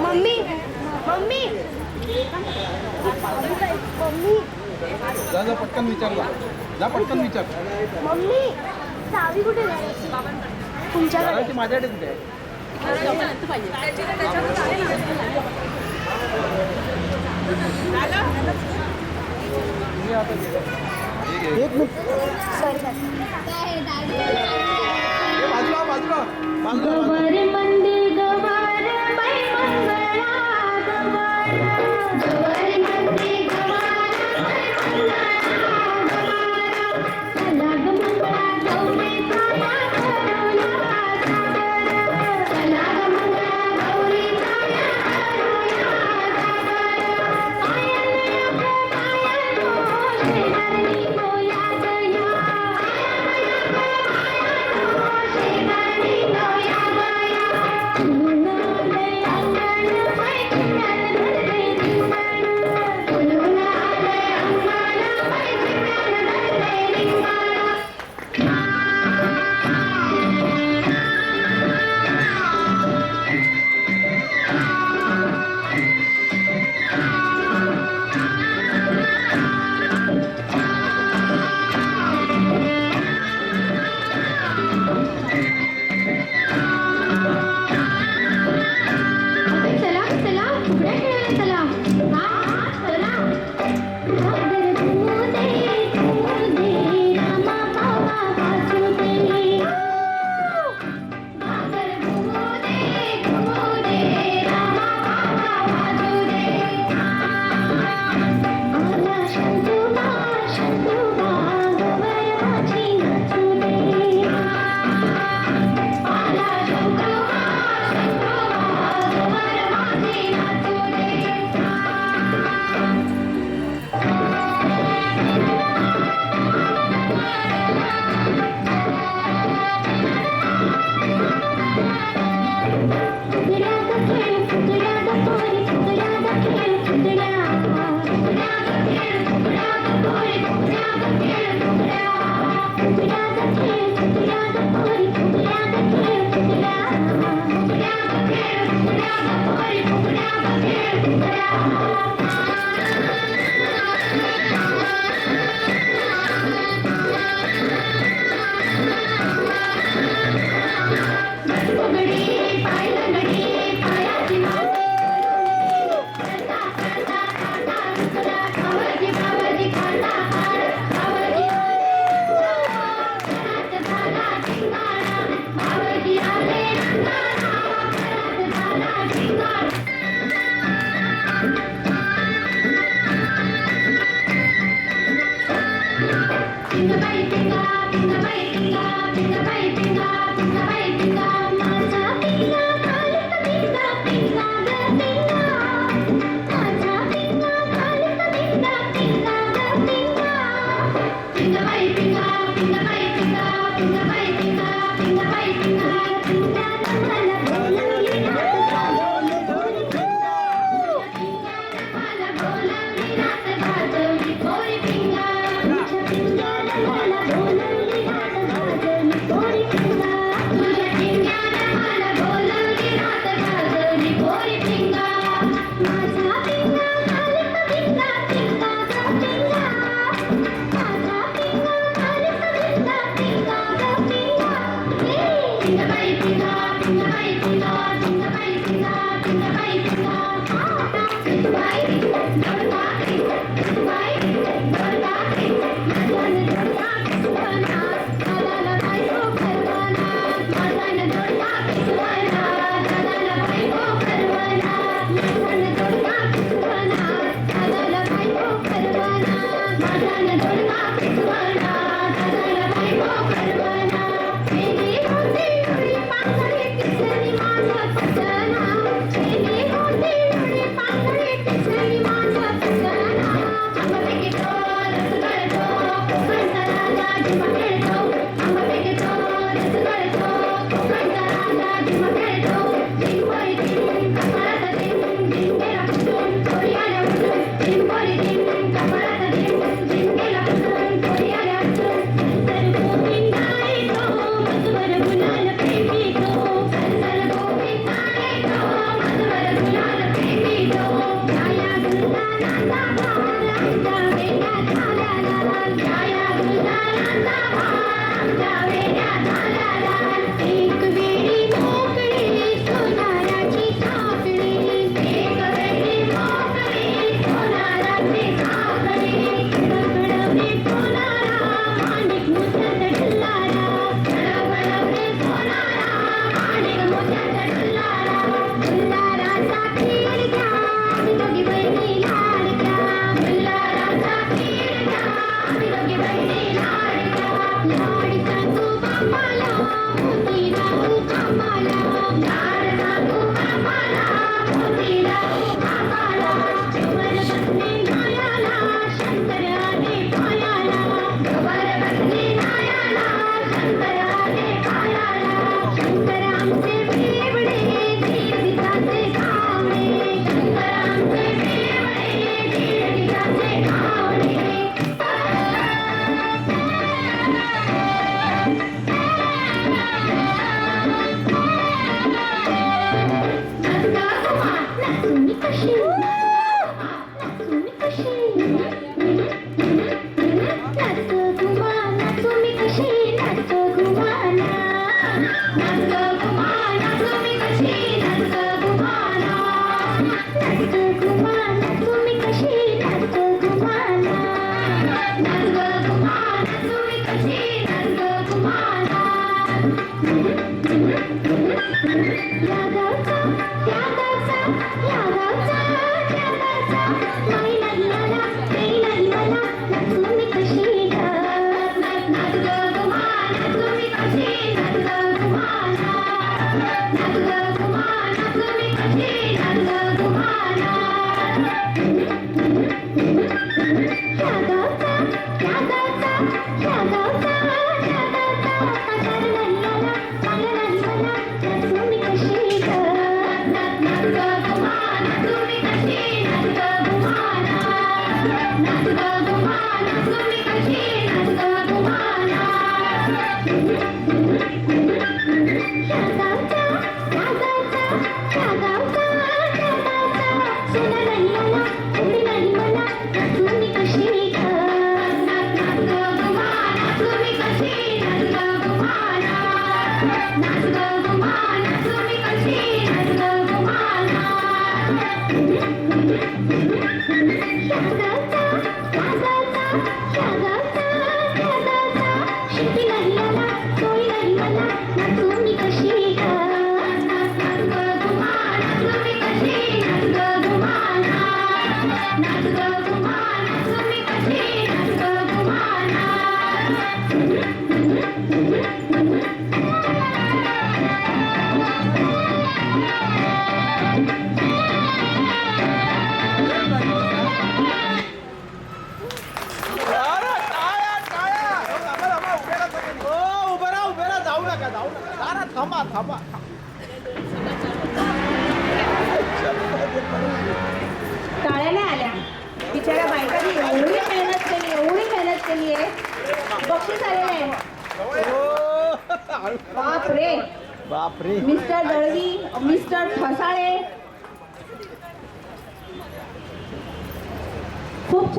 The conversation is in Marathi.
मम्मी मम्मी मम्मी जा जा पटकन विचारला जा पटकन विचार मम्मी चावी कुठे तुमच्याकडे माझ्याकडे कुठे आहे बाजूला बाजूला बाजूला मंदिर गवार बाई मंगळा गवार गवार मंदिर गवार बाई मंगळा मंगळा गौरी काया करुणा चला ग मंगळा गौरी काया करुणा शेजारनी गोया गया शेजारनी गोया गया फुलून आलंय अंगण बाई चिमण्यान धरले रिंगण फुलून आलंय अंगण बाई चिमण्यान धरले रिंगण चला चला फुगड्या खेळायला चला हा चला घागर धू दे रामा बाबा वाजू दे घागर धू दे रामा बाबा वाजू दे आला शंतुबा शंतुबा गवर माझी नाचू दे आला शंतुबा शंतुबा गवर माझी नाचू दे फुगड्या ग खेळ फुगड्या ग पोरी फुगड्या ग खेळ फुगड्या फुगड्या ग खेळ फुगड्या ग पोरी फुगड्या ग खेळ फुगड्या फुगड्या ग खेळ फुगड्या ग पोरी फुगड्या ग खेळ फुगड्या फुगड्या ग खेळ फुगड्या ग पोरी फुगड्या ग खेळ फुगड्या फुगडी पाय लंगडी पायाची माती करता करता करता रुसला खावजी खावजी खांदा काढ खावजी घरात झाला धिंगाणा भावजी आले रंगाणा घरात झाला धिंगाणा पिंगबाई पिंगा पिंगबाई पिंगा पिंगबाई पिंगा पिंगबाई पिंगा माझा पिंगा घालत पिंगा पिंगा ग पिंगा माझा पिंगा घालत पिंगा पिंगा ग पिंगा पिंगबाई पिंगा पिंगबाई पिंगा पिंगबाई पिंगा पिंगबाई पिंगा पिंगा मला बोलवली रात गाजवली मला बोलवली रात गाजवली पोरी पिंगा तुझ्या पिंग्याला मला बोलवली रात गाजवली पोरी पिंगा तुझ्या पिंग्याला मला बोलवली रात गाजवली पोरी पिंगा माझा पिंगा घालत पिंगा पिंगा ग पिंगा माझा पिंगा घालत पिंगा पिंगा ग पिंगा पिंगबाई पिंगा पिंगबाई पिंगा पिंगबाई पिंगा पिंगबाई पिंगा पिंगबाई पिंगबाई Thank you. नाच गं गुमा नाच मी कशी नाच गं गुमा शिटी नाही आला तोही नाही मला नाचू मी कशी नाच गं गुमा नाच मी कशी नाच गं गुमा नाच गं गुमा नाच मी कशी नाच गं गुमा अरे टाळ्या टाळ्या उभे राहा जाऊ नका जरा थांबा टाळ्या नाही आल्या बिचाऱ्या बायकांनी एवढी मेहनत केली आहे बक्षीस आलेलं आहे बापरे बापरे मिस्टर दळवी मिस्टर ठसाळे खूप